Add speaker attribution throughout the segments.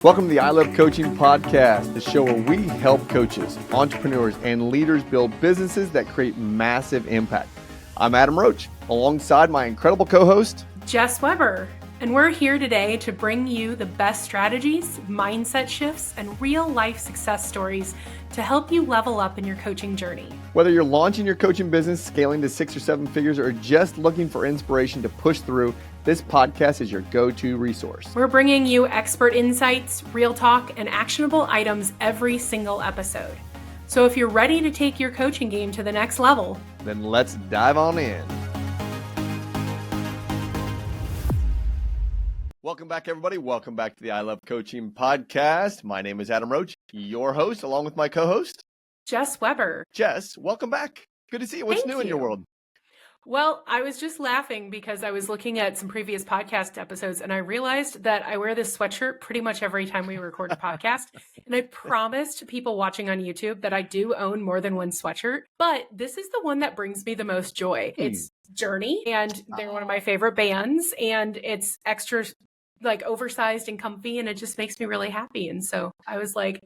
Speaker 1: Welcome to the I Love Coaching podcast, the show where we help coaches, entrepreneurs, and leaders build businesses that create massive impact. I'm Adam Roach, alongside my incredible co-host,
Speaker 2: Jess Weber, and we're here today to bring you the best strategies, mindset shifts, and real-life success stories to help you level up in your coaching journey.
Speaker 1: Whether you're launching your coaching business, scaling to 6 or 7 figures, or just looking for inspiration to push through, this podcast is your go-to resource.
Speaker 2: We're bringing you expert insights, real talk, and actionable items every single episode. So if you're ready to take your coaching game to the next level,
Speaker 1: then let's dive on in. Welcome back, everybody. Welcome back to the I Love Coaching podcast. My name is Adam Roach, your host, along with my co-host,
Speaker 2: Jess Weber.
Speaker 1: Jess, welcome back. Good to see you. What's new in your world?
Speaker 2: Well, I was just laughing because I was looking at some previous podcast episodes and I realized that I wear this sweatshirt pretty much every time we record a podcast. And I promised people watching on YouTube that I do own more than one sweatshirt, but this is the one that brings me the most joy. It's Journey, and they're one of my favorite bands, and it's extra like oversized and comfy, and it just makes me really happy. And so I was like,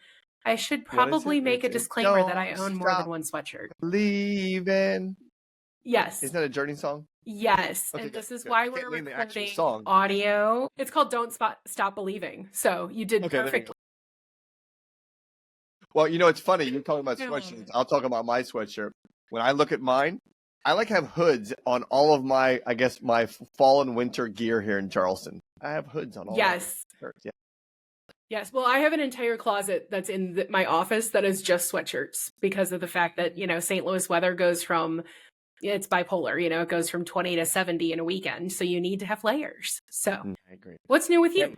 Speaker 2: I should probably make a disclaimer that I own more than one sweatshirt.
Speaker 1: Leaving.
Speaker 2: Yes.
Speaker 1: Isn't that a Journey song?
Speaker 2: Yes.
Speaker 1: Okay,
Speaker 2: and this is
Speaker 1: good.
Speaker 2: why
Speaker 1: I
Speaker 2: we're
Speaker 1: can't name the actual
Speaker 2: recording
Speaker 1: song.
Speaker 2: audio. It's called Don't Stop Believing. So you did perfectly.
Speaker 1: Well, you know, it's funny. You're talking about sweatshirts. I'll talk about my sweatshirt. When I look at mine, I like to have hoods on all of my, I guess, my fall and winter gear here in Charleston. I have hoods on all my shirts. Yeah.
Speaker 2: Yes. Well, I have an entire closet that's in my office that is just sweatshirts because of the fact that, you know, St. Louis weather goes from, it's bipolar, you know, it goes from 20 to 70 in a weekend. So you need to have layers. So
Speaker 1: I agree.
Speaker 2: What's new with you?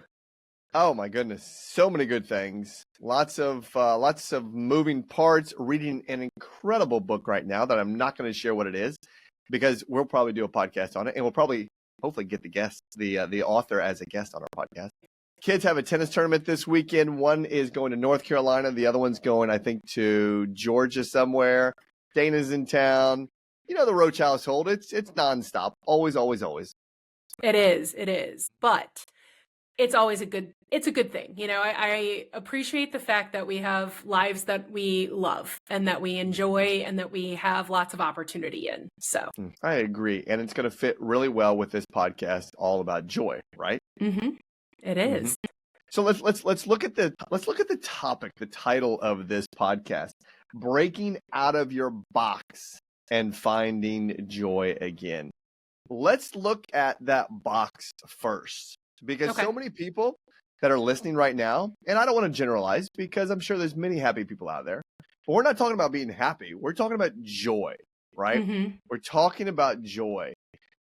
Speaker 1: Oh my goodness. So many good things. Lots of moving parts, reading an incredible book right now that I'm not going to share what it is because we'll probably do a podcast on it and we'll probably hopefully get the author as a guest on our podcast. Kids have a tennis tournament this weekend. One is going to North Carolina. The other one's going, I think, to Georgia somewhere. Dana's in town. You know, the Roach household, it's nonstop. Always, always, always.
Speaker 2: It is. But it's always a good thing. You know, I appreciate the fact that we have lives that we love and that we enjoy and that we have lots of opportunity in. So
Speaker 1: I agree. And it's going to fit really well with this podcast all about joy, right?
Speaker 2: Mm-hmm. It is.
Speaker 1: Mm-hmm. So let's look at the topic, the title of this podcast, Breaking Out of Your Box and Finding Joy Again. Let's look at that box first because so many people that are listening right now, and I don't want to generalize because I'm sure there's many happy people out there, but we're not talking about being happy. We're talking about joy, right?
Speaker 2: Mm-hmm. We're
Speaker 1: talking about joy.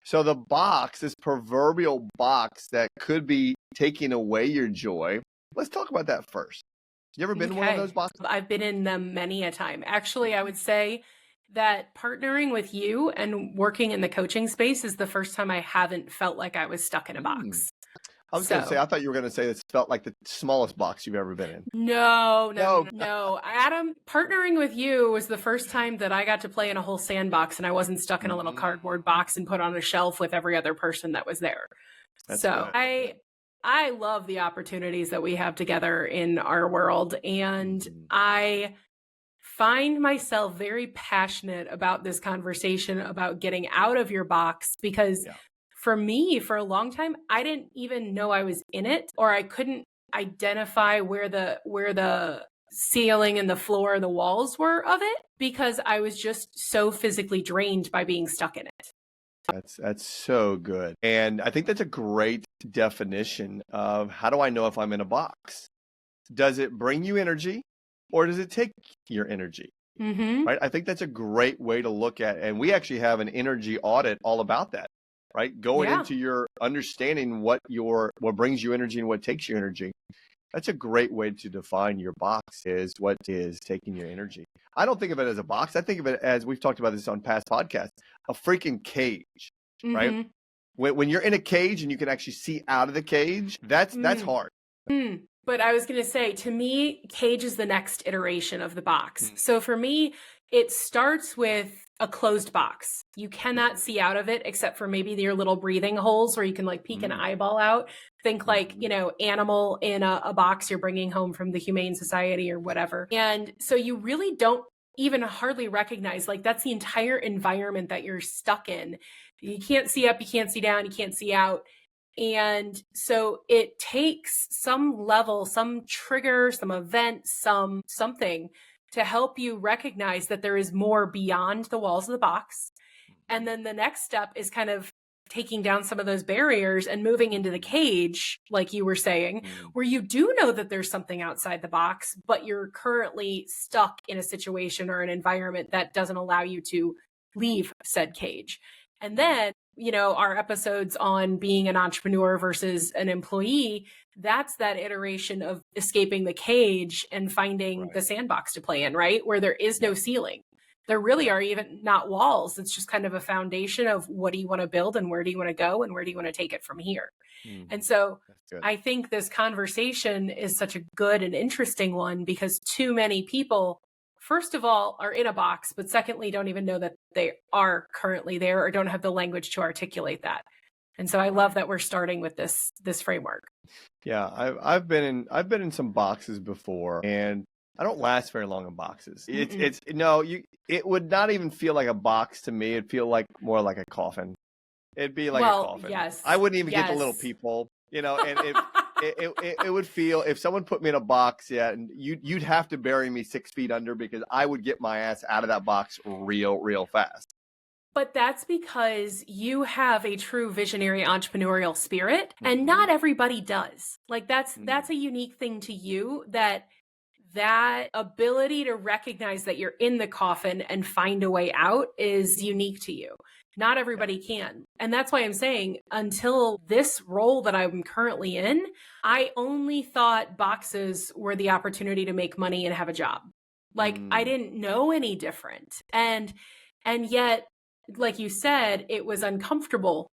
Speaker 1: So the box, this proverbial box that could be taking away your joy, let's talk about that first. You ever been in one of those boxes?
Speaker 2: I've been in them many a time. Actually, I would say that partnering with you and working in the coaching space is the first time I haven't felt like I was stuck in a box.
Speaker 1: I was going to say, I thought you were going to say this felt like the smallest box you've ever been in.
Speaker 2: No. Adam, partnering with you was the first time that I got to play in a whole sandbox and I wasn't stuck in a little cardboard box and put on a shelf with every other person that was there.
Speaker 1: That's
Speaker 2: so
Speaker 1: good.
Speaker 2: I love the opportunities that we have together in our world. And I find myself very passionate about this conversation about getting out of your box because for me, for a long time, I didn't even know I was in it, or I couldn't identify where the ceiling and the floor and the walls were of it because I was just so physically drained by being stuck in it.
Speaker 1: That's so good. And I think that's a great definition of how do I know if I'm in a box? Does it bring you energy or does it take your energy?
Speaker 2: Mm-hmm.
Speaker 1: Right? I think that's a great way to look at it. And we actually have an energy audit all about that, right? Going into your understanding what brings you energy and what takes you energy. That's a great way to define your box is what is taking your energy. I don't think of it as a box. I think of it as, we've talked about this on past podcasts, a freaking cage, right? When you're in a cage and you can actually see out of the cage, that's hard.
Speaker 2: But I was going to say, to me, cage is the next iteration of the box. So for me, it starts with a closed box. You cannot see out of it except for maybe your little breathing holes where you can like peek an eyeball out. Think like, animal in a box you're bringing home from the Humane Society or whatever. And so you really don't even hardly recognize, like, that's the entire environment that you're stuck in. You can't see up, you can't see down, you can't see out. And so it takes some level, some trigger, some event, something to help you recognize that there is more beyond the walls of the box. And then the next step is kind of taking down some of those barriers and moving into the cage, like you were saying, where you do know that there's something outside the box, but you're currently stuck in a situation or an environment that doesn't allow you to leave said cage. And then, our episodes on being an entrepreneur versus an employee, that's that iteration of escaping the cage and finding the sandbox to play in, right? Where there is no ceiling. There really are even not walls. It's just kind of a foundation of what do you want to build and where do you want to go and where do you want to take it from here? And so I think this conversation is such a good and interesting one because too many people, first of all, are in a box, but secondly, don't even know that they are currently there or don't have the language to articulate that. And so I love that we're starting with this framework.
Speaker 1: Yeah, I've been in some boxes before, and I don't last very long in boxes. It would not even feel like a box to me. It'd feel like more like a coffin. It'd be like a coffin.
Speaker 2: Yes.
Speaker 1: I wouldn't even get the little peephole, and it would feel, if someone put me in a box, and you'd have to bury me 6 feet under because I would get my ass out of that box real fast.
Speaker 2: But that's because you have a true visionary entrepreneurial spirit, and not everybody does. Like that's a unique thing to you, that ability to recognize that you're in the coffin and find a way out is unique to you. Not everybody can. And that's why I'm saying, until this role that I'm currently in, I only thought boxes were the opportunity to make money and have a job. Like I didn't know any different. And yet, like you said, it was uncomfortable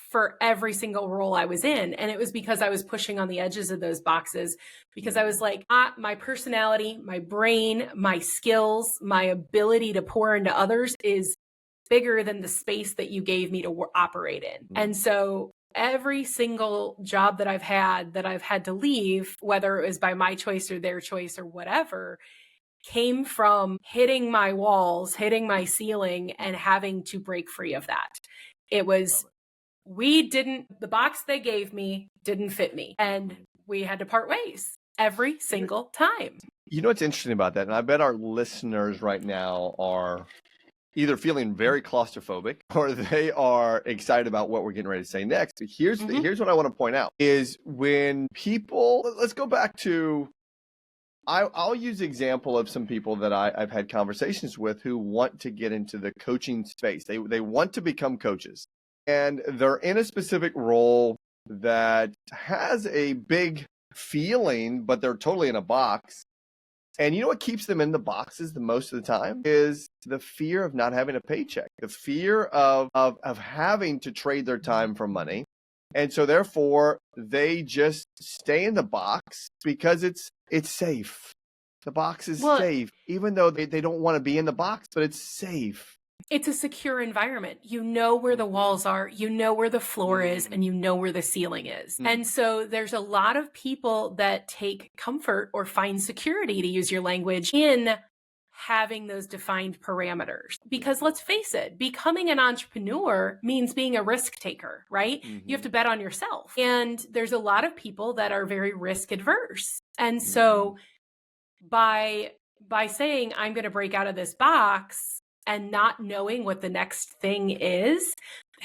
Speaker 2: for every single role I was in. And it was because I was pushing on the edges of those boxes, because I was like, my personality, my brain, my skills, my ability to pour into others is bigger than the space that you gave me to operate in. And so every single job that I've had to leave, whether it was by my choice or their choice or whatever, came from hitting my walls, hitting my ceiling, and having to break free of that. It was, the box they gave me didn't fit me, and we had to part ways every single time.
Speaker 1: You know what's interesting about that? And I bet our listeners right now are either feeling very claustrophobic or they are excited about what we're getting ready to say next. Here's what I want to point out is when people, let's go back to, I'll use the example of some people that I've had conversations with who want to get into the coaching space. They want to become coaches, and they're in a specific role that has a big feeling, but they're totally in a box. And you know what keeps them in the boxes the most of the time is the fear of not having a paycheck, the fear of having to trade their time for money. And so therefore they just stay in the box because it's safe. The box is safe, even though they don't want to be in the box, but it's safe.
Speaker 2: It's a secure environment. You know where the walls are, you know where the floor is, and you know where the ceiling is. And so there's a lot of people that take comfort or find security, to use your language, in having those defined parameters. Because let's face it, becoming an entrepreneur means being a risk taker, right? You have to bet on yourself. And there's a lot of people that are very risk adverse. And so by saying, I'm going to break out of this box, and not knowing what the next thing is,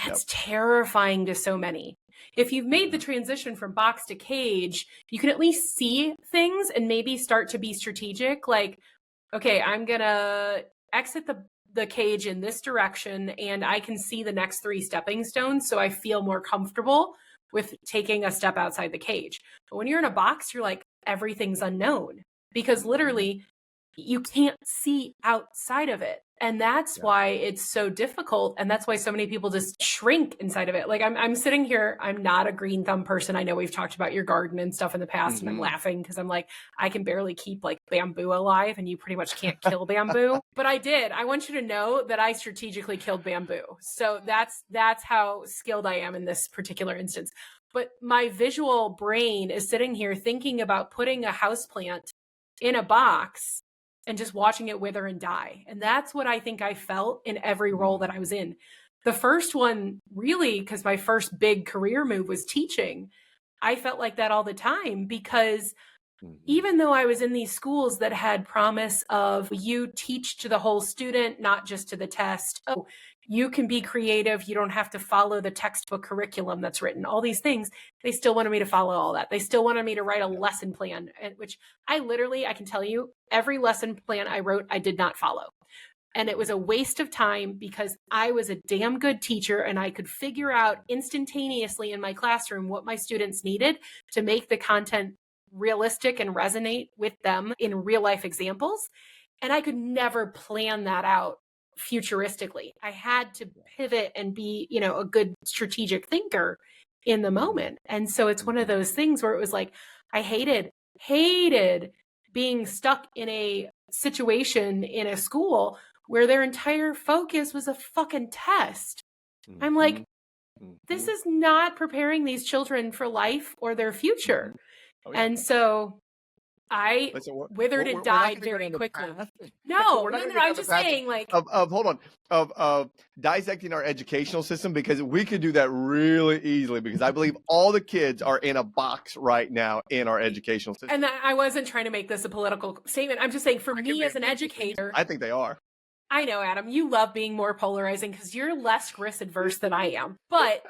Speaker 2: that's terrifying to so many. If you've made the transition from box to cage, you can at least see things and maybe start to be strategic. Like, okay, I'm going to exit the cage in this direction, and I can see the next 3 stepping stones, so I feel more comfortable with taking a step outside the cage. But when you're in a box, you're like, everything's unknown, because literally you can't see outside of it. And that's why it's so difficult. And that's why so many people just shrink inside of it. Like I'm sitting here, I'm not a green thumb person. I know we've talked about your garden and stuff in the past, and I'm laughing because I'm like, I can barely keep like bamboo alive, and you pretty much can't kill bamboo. But I did. I want you to know that I strategically killed bamboo. So that's how skilled I am in this particular instance. But my visual brain is sitting here thinking about putting a houseplant in a box and just watching it wither and die. And that's what I think I felt in every role that I was in. The first one, really, because my first big career move was teaching, I felt like that all the time, because even though I was in these schools that had promise of you teach to the whole student, not just to the test. Oh, you can be creative. You don't have to follow the textbook curriculum that's written. All these things, they still wanted me to follow all that. They still wanted me to write a lesson plan, which I can tell you, every lesson plan I wrote, I did not follow. And it was a waste of time because I was a damn good teacher and I could figure out instantaneously in my classroom what my students needed to make the content realistic and resonate with them in real life examples. And I could never plan that out futuristically. I had to pivot and be, a good strategic thinker in the moment. And so it's one of those things where it was like, I hated being stuck in a situation in a school where their entire focus was a fucking test. I'm like, this is not preparing these children for life or their future. Oh, yeah. And so I withered and died very quickly. No, I'm just saying, like,
Speaker 1: of dissecting our educational system, because we could do that really easily, because I believe all the kids are in a box right now in our educational system.
Speaker 2: And I wasn't trying to make this a political statement. I'm just saying, for me as an educator,
Speaker 1: I think they are.
Speaker 2: I know, Adam, you love being more polarizing because you're less risk adverse than I am, but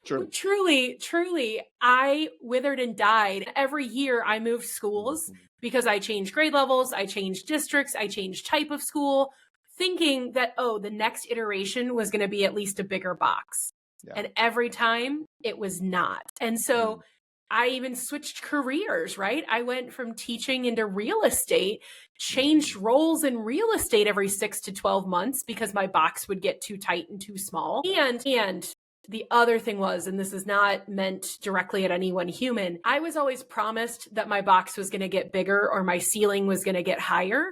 Speaker 1: True.
Speaker 2: Truly, I withered and died. Every year I moved schools because I changed grade levels, I changed districts, I changed type of school, thinking that, the next iteration was going to be at least a bigger box. Yeah. And every time it was not. And so I even switched careers, right? I went from teaching into real estate, changed roles in real estate every 6 to 12 months because my box would get too tight and too small. And the other thing was, and this is not meant directly at any one human, I was always promised that my box was going to get bigger or my ceiling was going to get higher.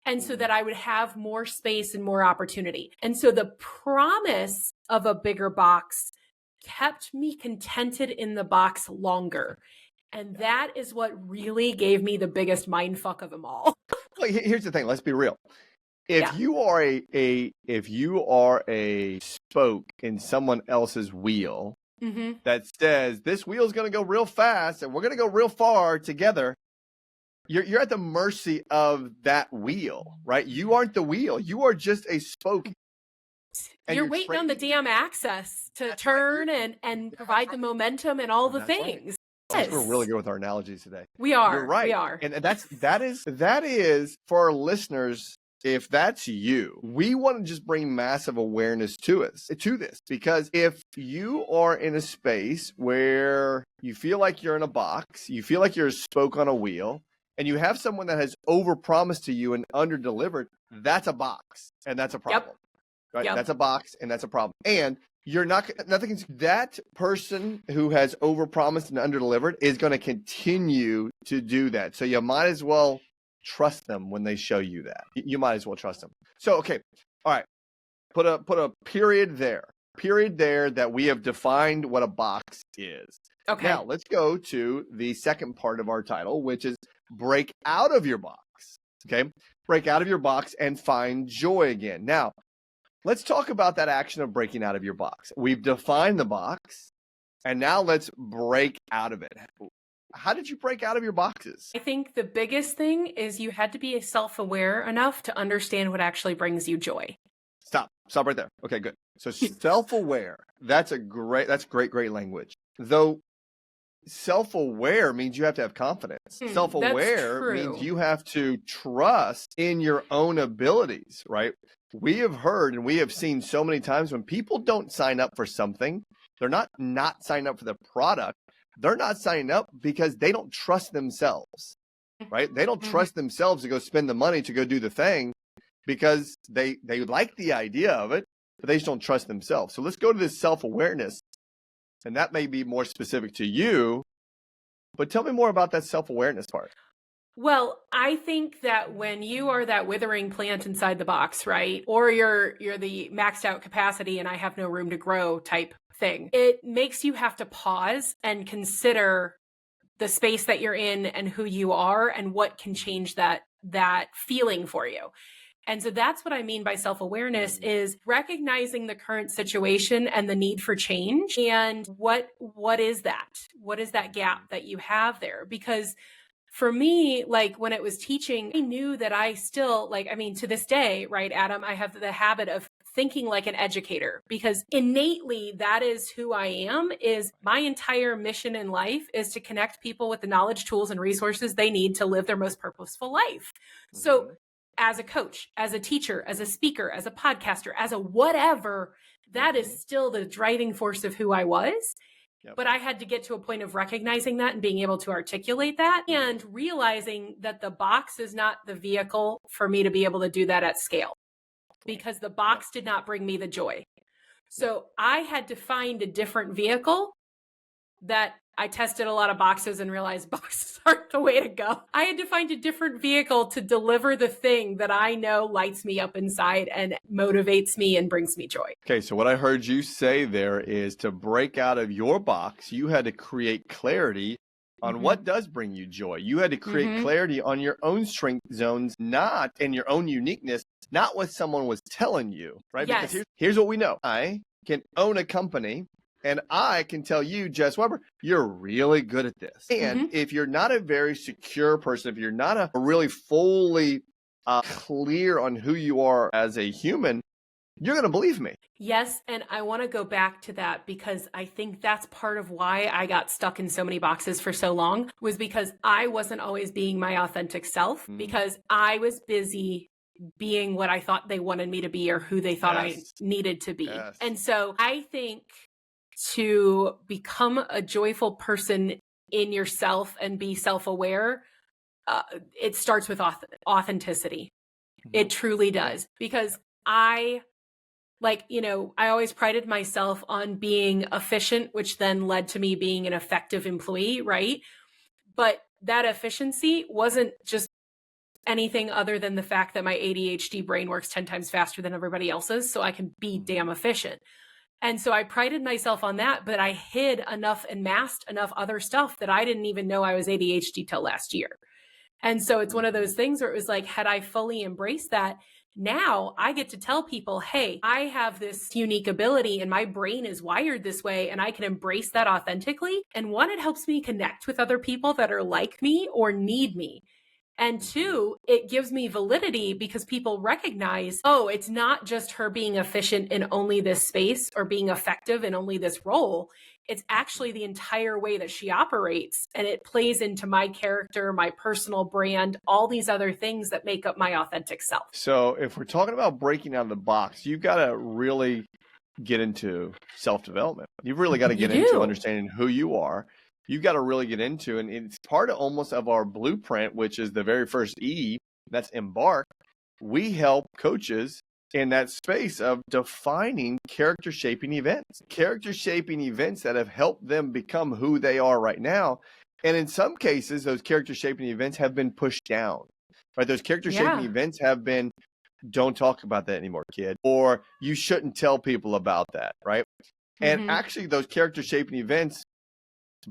Speaker 2: And so that I would have more space and more opportunity. And so the promise of a bigger box kept me contented in the box longer. And that is what really gave me the biggest mind fuck of them all.
Speaker 1: Well, here's the thing. Let's be real. If you are a spoke in someone else's wheel that says this wheel is going to go real fast and we're going to go real far together, you're at the mercy of that wheel, right? You aren't the wheel. You are just a spoke.
Speaker 2: And you're waiting on the damn axis to turn and provide the momentum and all the things.
Speaker 1: Right. Yes. We're really good with our analogies today.
Speaker 2: We are.
Speaker 1: You're right.
Speaker 2: We are.
Speaker 1: And that is for our listeners. If that's you, we want to just bring massive awareness to this, because if you are in a space where you feel like you're in a box, you feel like you're a spoke on a wheel, and you have someone that has overpromised to you and underdelivered, that's a box, and that's a problem. Yep. Right? Yep. That's a box, and that's a problem. And you're that person who has overpromised and underdelivered is going to continue to do that. So you might as well trust them when they show you that. You might as well trust them. So, okay. All right. Put a period there. Period there that we have defined what a box is.
Speaker 2: Okay.
Speaker 1: Now, let's go to the second part of our title, which is break out of your box. Okay? Break out of your box and find joy again. Now, let's talk about that action of breaking out of your box. We've defined the box, and now let's break out of it. How did you break out of your boxes?
Speaker 2: I think the biggest thing is you had to be self-aware enough to understand what actually brings you joy.
Speaker 1: Stop right there. Okay, good. So self-aware, that's great language. Though self-aware means you have to have confidence. Self-aware means you have to trust in your own abilities, right? We have heard and we have seen so many times when people don't sign up for something, they're not signing up for the product. They're not signing up because they don't trust themselves. right? They don't
Speaker 2: Mhm.
Speaker 1: trust themselves to go spend the money to go do the thing because they like the idea of it, but they just don't trust themselves. So let's go to this self-awareness. And that may be more specific to you, but tell me more about that self-awareness part.
Speaker 2: Well, I think that when you are that withering plant inside the box, right? Or you're the maxed out capacity and I have no room to grow type thing. It makes you have to pause and consider the space that you're in and who you are and what can change that feeling for you. And so that's what I mean by self-awareness is recognizing the current situation and the need for change. And what is that? What is that gap that you have there? Because for me, like when it was teaching, I knew that I still to this day, right, Adam, I have the habit of thinking like an educator because innately that is who I am. Is my entire mission in life is to connect people with the knowledge, tools, and resources they need to live their most purposeful life. So as a coach, as a teacher, as a speaker, as a podcaster, as a whatever, that is still the driving force of who I was. Yep. But I had to get to a point of recognizing that and being able to articulate that and realizing that the box is not the vehicle for me to be able to do that at scale because the box did not bring me the joy. So I had to find a different vehicle that I tested a lot of boxes and realized boxes aren't the way to go. I had to find a different vehicle to deliver the thing that I know lights me up inside and motivates me and brings me joy.
Speaker 1: Okay, so what I heard you say there is to break out of your box, you had to create clarity on what does bring you joy. You had to create clarity on your own strength zones, not in your own uniqueness, not what someone was telling you, right?
Speaker 2: Yes.
Speaker 1: Because here's what we know. I can own a company and I can tell you, Jess Weber, you're really good at this. And if you're not a very secure person, if you're not a really fully clear on who you are as a human, you're going to believe me.
Speaker 2: Yes. And I want to go back to that because I think that's part of why I got stuck in so many boxes for so long was because I wasn't always being my authentic self because I was busy being what I thought they wanted me to be or who they thought I needed to be. And so I think to become a joyful person in yourself and be self-aware, it starts with authenticity. It truly does. Because I always prided myself on being efficient, which then led to me being an effective employee, right? But that efficiency wasn't just anything other than the fact that my ADHD brain works 10 times faster than everybody else's, so I can be damn efficient. And so I prided myself on that, but I hid enough and masked enough other stuff that I didn't even know I was ADHD till last year. And so it's one of those things where it was like, had I fully embraced that, now I get to tell people, hey, I have this unique ability and my brain is wired this way and I can embrace that authentically. And one, it helps me connect with other people that are like me or need me. And two, it gives me validity because people recognize, oh, it's not just her being efficient in only this space or being effective in only this role. It's actually the entire way that she operates. And it plays into my character, my personal brand, all these other things that make up my authentic self.
Speaker 1: So if we're talking about breaking out of the box, you've got to really get into self-development. You've really got to get into understanding who you are. You've got to really get into, and it's part of almost of our blueprint, which is the very first E, that's embark. We help coaches in that space of defining character shaping events that have helped them become who they are right now. And in some cases, those character shaping events have been pushed down, right? Those character shaping events have been, don't talk about that anymore, kid, or you shouldn't tell people about that, right? And actually those character shaping events,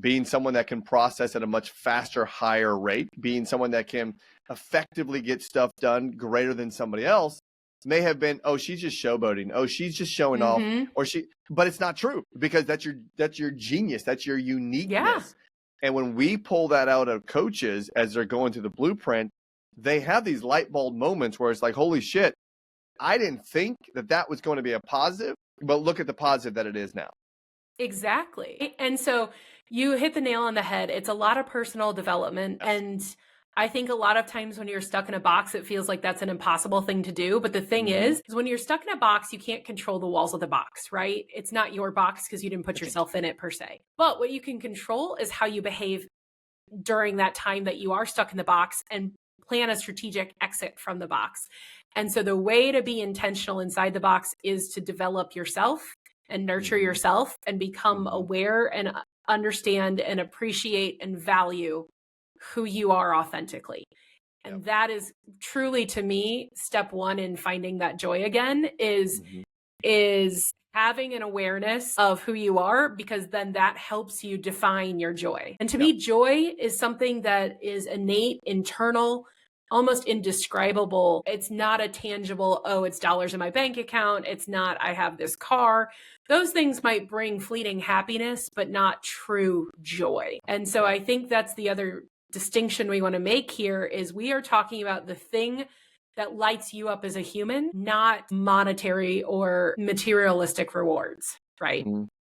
Speaker 1: being someone that can process at a much faster, higher rate, being someone that can effectively get stuff done greater than somebody else, may have been, oh, she's just showboating. Oh, she's just showing off. But it's not true because that's your genius. That's your uniqueness. Yeah. And when we pull that out of coaches as they're going through the blueprint, they have these light bulb moments where it's like, holy shit, I didn't think that was going to be a positive, but look at the positive that it is now.
Speaker 2: Exactly. And so you hit the nail on the head. It's a lot of personal development. And I think a lot of times when you're stuck in a box, it feels like that's an impossible thing to do. But the thing is when you're stuck in a box, you can't control the walls of the box, right? It's not your box because you didn't put yourself in it per se. But what you can control is how you behave during that time that you are stuck in the box and plan a strategic exit from the box. And so the way to be intentional inside the box is to develop yourself and nurture yourself and become aware and understand and appreciate and value who you are authentically. And that is truly, to me, step one in finding that joy again is having an awareness of who you are, because then that helps you define your joy. And to me, joy is something that is innate, internal, almost indescribable. It's not a tangible, oh, it's dollars in my bank account. It's not, I have this car. Those things might bring fleeting happiness, but not true joy. And so I think that's the other distinction we want to make here is we are talking about the thing that lights you up as a human, not monetary or materialistic rewards, right?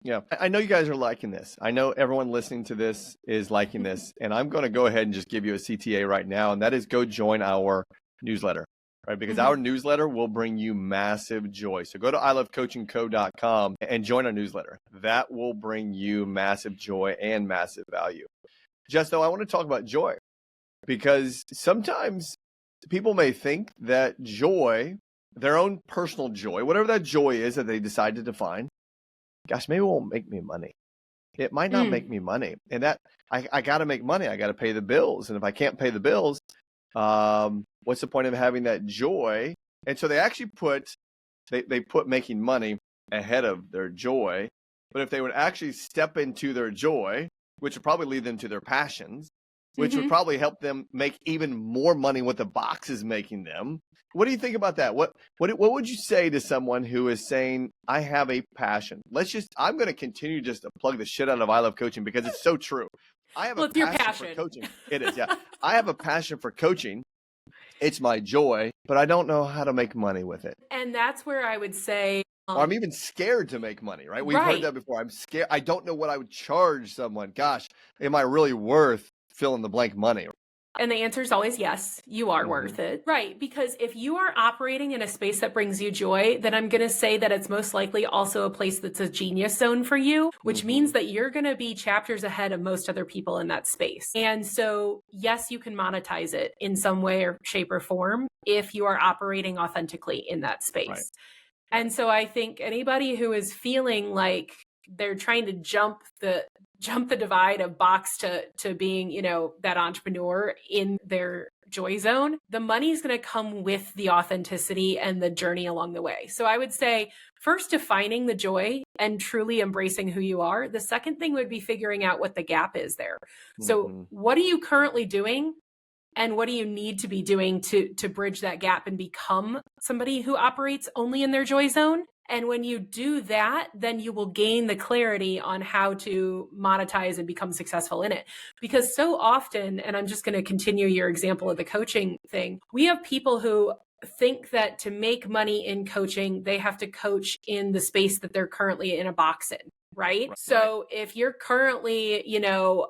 Speaker 1: Yeah. I know you guys are liking this. I know everyone listening to this is liking this. And I'm going to go ahead and just give you a CTA right now. And that is go join our newsletter, right? Because our newsletter will bring you massive joy. So go to ilovecoachingco.com and join our newsletter. That will bring you massive joy and massive value. Jess, though, I want to talk about joy because sometimes people may think that joy, their own personal joy, whatever that joy is that they decide to define, gosh, maybe it won't make me money. It might not make me money. And that I got to make money. I got to pay the bills. And if I can't pay the bills, what's the point of having that joy? And so they actually they put making money ahead of their joy. But if they would actually step into their joy, which would probably lead them to their passions, which would probably help them make even more money what the box is making them. What do you think about that? What would you say to someone who is saying, I have a passion? I'm going to continue just to plug the shit out of I Love Coaching because it's so true. I have a passion for coaching. It is, yeah. I have a passion for coaching. It's my joy, but I don't know how to make money with it.
Speaker 2: And that's where I would say,
Speaker 1: or I'm even scared to make money, right? We've heard that before. I'm scared. I don't know what I would charge someone. Gosh, am I really worth fill in the blank money?
Speaker 2: And the answer is always yes, you are worth it. Right. Because if you are operating in a space that brings you joy, then I'm going to say that it's most likely also a place that's a genius zone for you, which means that you're going to be chapters ahead of most other people in that space. And so, yes, you can monetize it in some way or shape or form if you are operating authentically in that space. Right. And so I think anybody who is feeling like they're trying to jump the divide of box to being, that entrepreneur in their joy zone, the money is going to come with the authenticity and the journey along the way. So I would say first defining the joy and truly embracing who you are. The second thing would be figuring out what the gap is there. So what are you currently doing? And what do you need to be doing to bridge that gap and become somebody who operates only in their joy zone? And when you do that, then you will gain the clarity on how to monetize and become successful in it. Because so often, and I'm just going to continue your example of the coaching thing, we have people who think that to make money in coaching, they have to coach in the space that they're currently in a box in. Right? So if you're currently,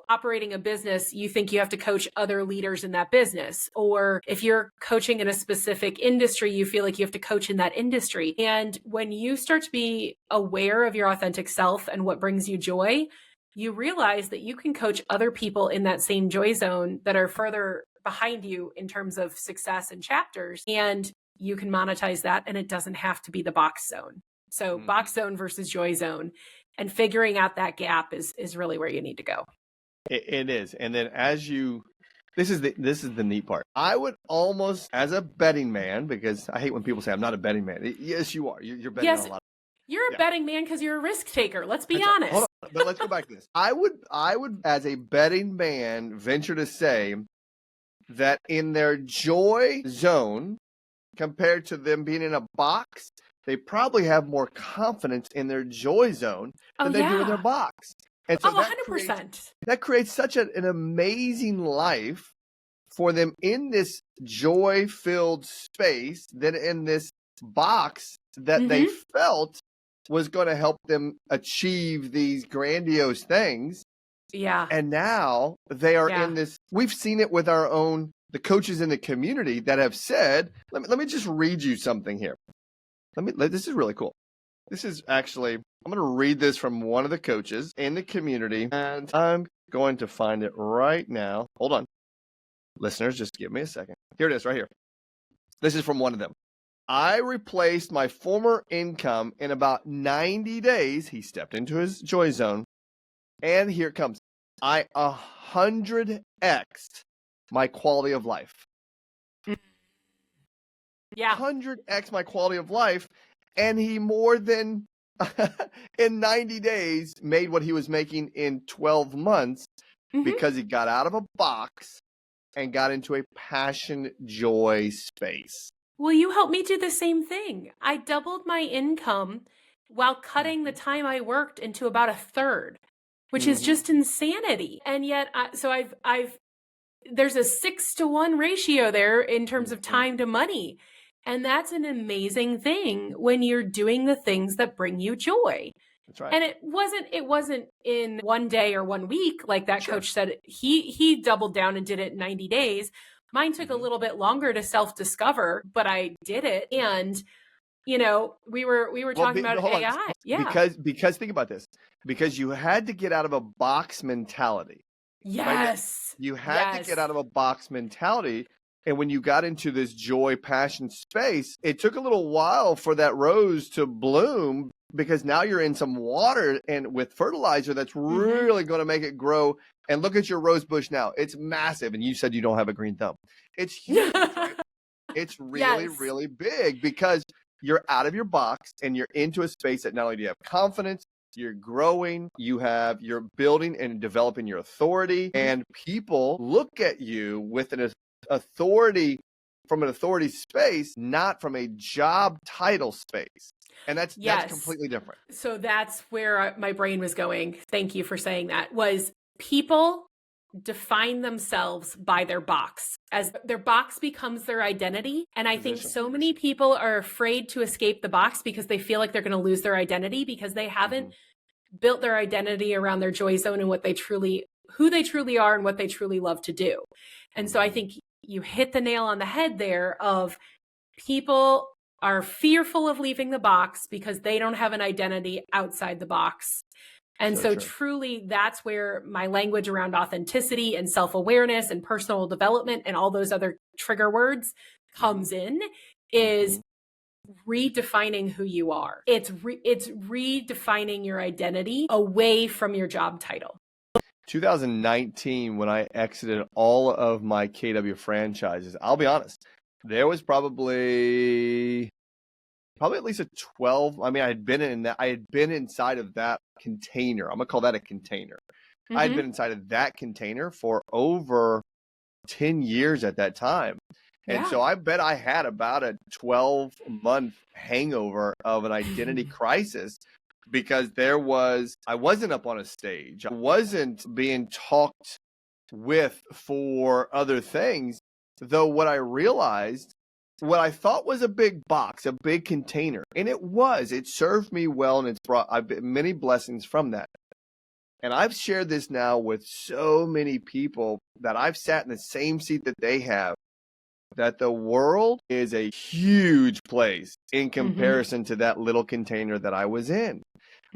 Speaker 2: operating a business, you think you have to coach other leaders in that business. Or if you're coaching in a specific industry, you feel like you have to coach in that industry. And when you start to be aware of your authentic self and what brings you joy, you realize that you can coach other people in that same joy zone that are further behind you in terms of success and chapters. And you can monetize that, and it doesn't have to be the box zone. So box zone versus joy zone. And figuring out that gap is really where you need to go.
Speaker 1: It is. And then this is the neat part. I would almost, as a betting man, because I hate when people say I'm not a betting man. Yes, you are. You're betting on a lot.
Speaker 2: You're a betting man because you're a risk taker. Let's be honest.
Speaker 1: Hold on, but let's go back to this. I would, as a betting man, venture to say that in their joy zone, compared to them being in a box, they probably have more confidence in their joy zone than they do in their box. And so
Speaker 2: 100%.
Speaker 1: That creates such an amazing life for them in this joy-filled space than in this box that they felt was going to help them achieve these grandiose things.
Speaker 2: Yeah.
Speaker 1: And now they are in this. We've seen it with the coaches in the community that have said, let me just read you something here. This is really cool. This is actually, I'm going to read this from one of the coaches in the community, and I'm going to find it right now. Hold on. Listeners, just give me a second. Here it is, right here. This is from one of them. I replaced my former income in about 90 days. He stepped into his joy zone. And here it comes. I 100x'd my quality of life.
Speaker 2: Yeah.
Speaker 1: 100x my quality of life. And he more than in 90 days made what he was making in 12 months because he got out of a box and got into a passion, joy space.
Speaker 2: Well, you helped me do the same thing. I doubled my income while cutting the time I worked into about a third, which is just insanity. And yet, there's a 6-to-1 ratio there in terms of time to money. And that's an amazing thing when you're doing the things that bring you joy.
Speaker 1: That's right.
Speaker 2: And it wasn't in one day or 1 week, like that coach said. He doubled down and did it in 90 days. Mine took a little bit longer to self-discover, but I did it. And, we were talking about AI. Yeah.
Speaker 1: Because think about this. Because you had to get out of a box mentality.
Speaker 2: Yes.
Speaker 1: Right? You had to get out of a box mentality. And when you got into this joy, passion space, it took a little while for that rose to bloom, because now you're in some water and with fertilizer that's really going to make it grow. And look at your rose bush now. It's massive. And you said you don't have a green thumb. It's huge. It's really, really big, because you're out of your box and you're into a space that not only do you have confidence, you're growing, you're building and developing your authority, and people look at you with an authority, from an authority space, not from a job title space. And that's completely different.
Speaker 2: So that's where my brain was going. Thank you for saying that. Was people define themselves by their box, as their box becomes their identity. And I think so many people are afraid to escape the box because they feel like they're going to lose their identity, because they haven't built their identity around their joy zone and who they truly are and what they truly love to do. And so I think you hit the nail on the head there of people are fearful of leaving the box because they don't have an identity outside the box. And so truly, that's where my language around authenticity and self-awareness and personal development and all those other trigger words comes in, is redefining who you are. It's redefining your identity away from your job title.
Speaker 1: 2019, when I exited all of my KW franchises, I'll be honest, there was probably at least a 12. I mean, I had been inside of that container. I'm gonna call that a container. I had been inside of that container for over 10 years at that time. And so I bet I had about a 12-month hangover of an identity crisis, because I wasn't up on a stage. I wasn't being talked with for other things. Though what I realized, what I thought was a big box, a big container, and it served me well, and I've been many blessings from that. And I've shared this now with so many people that I've sat in the same seat that they have, that the world is a huge place in comparison to that little container that I was in.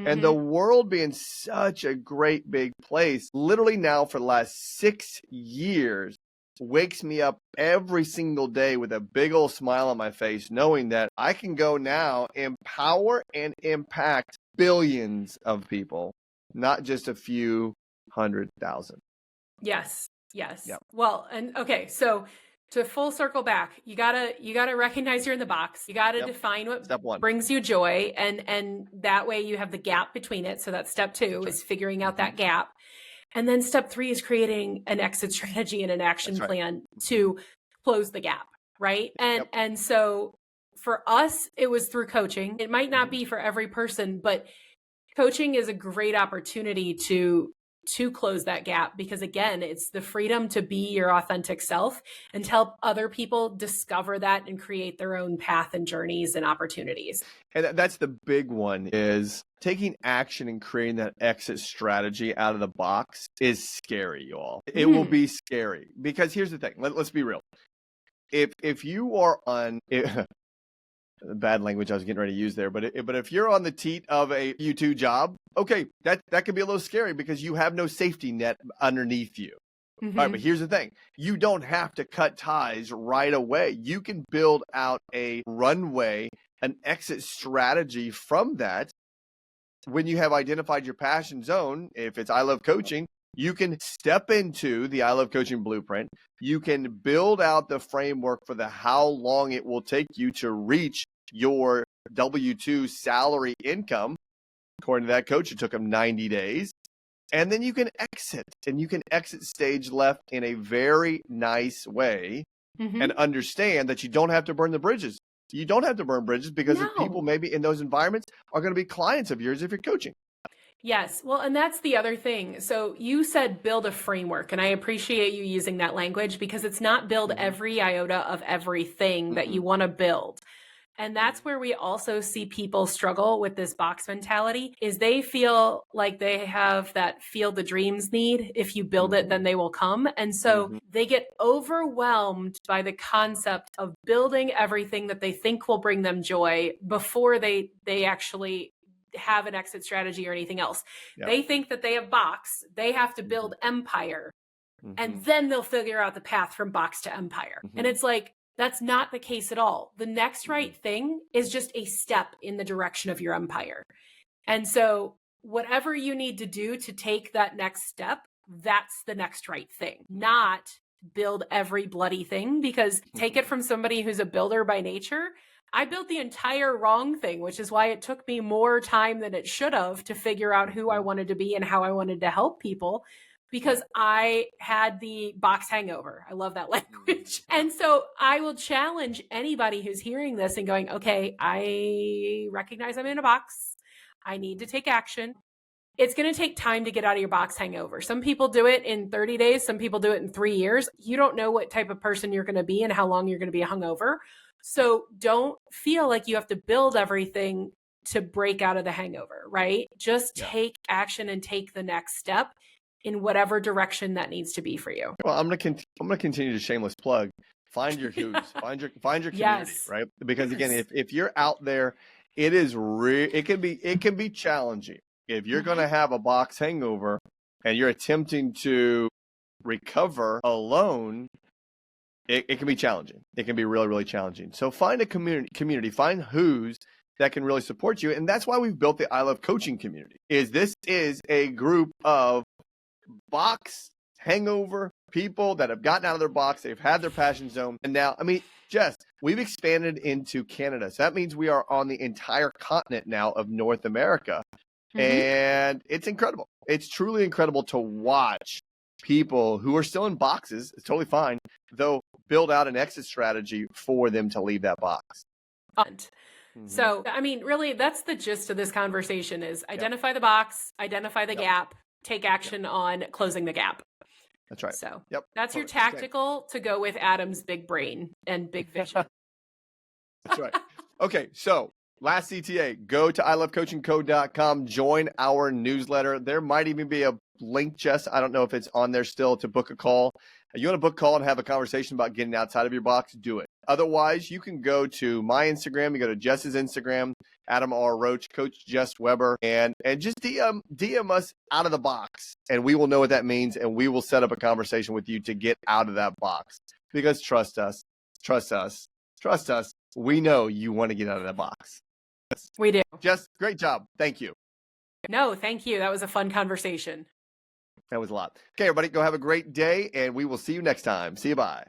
Speaker 1: And the world being such a great big place, literally now for the last 6 years, wakes me up every single day with a big old smile on my face, knowing that I can go now empower and impact billions of people, not just a few 100,000.
Speaker 2: Yes. Yep. Well, and okay, so to full circle back, you gotta recognize you're in the box. You gotta define what brings you joy, and that way you have the gap between it. So that's step 2 is figuring out that gap. And then step 3 is creating an exit strategy and an action plan to close the gap, right? And so for us, it was through coaching. It might not be for every person, but coaching is a great opportunity to close that gap, because again, it's the freedom to be your authentic self and to help other people discover that and create their own path and journeys and opportunities.
Speaker 1: And that's the big one, is taking action and creating that exit strategy out of the box is scary, y'all. It will be scary, because here's the thing. Let's be real. If you are bad language I was getting ready to use there. But if you're on the teat of a U2 job, okay, that could be a little scary because you have no safety net underneath you.
Speaker 2: Mm-hmm.
Speaker 1: All right, but here's the thing. You don't have to cut ties right away. You can build out a runway, an exit strategy from that. When you have identified your passion zone, if it's I love coaching, you can step into the I love coaching blueprint. You can build out the framework for the how long it will take you to reach your W-2 salary income. According to that coach, it took him 90 days. And then you can exit, and you can exit stage left in a very nice way and understand that you don't have to burn the bridges. You don't have to burn bridges because the people maybe in those environments are going to be clients of yours if you're coaching.
Speaker 2: Yes. Well, and that's the other thing. So you said build a framework, and I appreciate you using that language because it's not build every iota of everything that you want to build. And that's where we also see people struggle with this box mentality is they feel like they have that field of dreams need. If you build it, then they will come. And so they get overwhelmed by the concept of building everything that they think will bring them joy before they actually have an exit strategy or anything else. Yep. They think that they have box, they have to build empire, and then they'll figure out the path from box to empire. And it's like, that's not the case at all. The next right thing is just a step in the direction of your empire. And so whatever you need to do to take that next step, that's the next right thing, not build every bloody thing. Because take it from somebody who's a builder by nature. I built the entire wrong thing, which is why it took me more time than it should have to figure out who I wanted to be and how I wanted to help people. Because I had the box hangover. I love that language. And so I will challenge anybody who's hearing this and going, okay, I recognize I'm in a box. I need to take action. It's going to take time to get out of your box hangover. Some people do it in 30 days. Some people do it in 3 years. You don't know what type of person you're going to be and how long you're going to be hungover. So don't feel like you have to build everything to break out of the hangover, right? Just take action and take the next step in whatever direction that needs to be for you.
Speaker 1: Well, I'm gonna continue to shameless plug. Find your who's, find your community, right? Because again, if you're out there, it can be challenging. If you're gonna have a box hangover and you're attempting to recover alone, it can be challenging. It can be really, really challenging. So find a community, find who's that can really support you. And that's why we've built the I Love Coaching community. This is a group of box hangover people that have gotten out of their box. They've had their passion zone. And now, Jess, we've expanded into Canada. So that means we are on the entire continent now of North America. And it's incredible. It's truly incredible to watch people who are still in boxes. It's totally fine, though, build out an exit strategy for them to leave that box.
Speaker 2: So, really, that's the gist of this conversation is identify the box, identify the gap, take action on closing the gap.
Speaker 1: That's right.
Speaker 2: So that's your tactical to go with Adam's big brain and big vision.
Speaker 1: That's right. Okay. So last CTA, go to ilovecoachingco.com, join our newsletter. There might even be a link, Jess. I don't know if it's on there still to book a call. You want to book a call and have a conversation about getting outside of your box, do it. Otherwise, you can go to my Instagram, you go to Jess's Instagram, Adam R. Roach, Coach Jess Weber, and just DM us out of the box, and we will know what that means, and we will set up a conversation with you to get out of that box. Because trust us, we know you want to get out of that box.
Speaker 2: We do.
Speaker 1: Jess, great job. Thank you.
Speaker 2: No, thank you. That was a fun conversation.
Speaker 1: That was a lot. Okay, everybody, go have a great day, and we will see you next time. See you. Bye.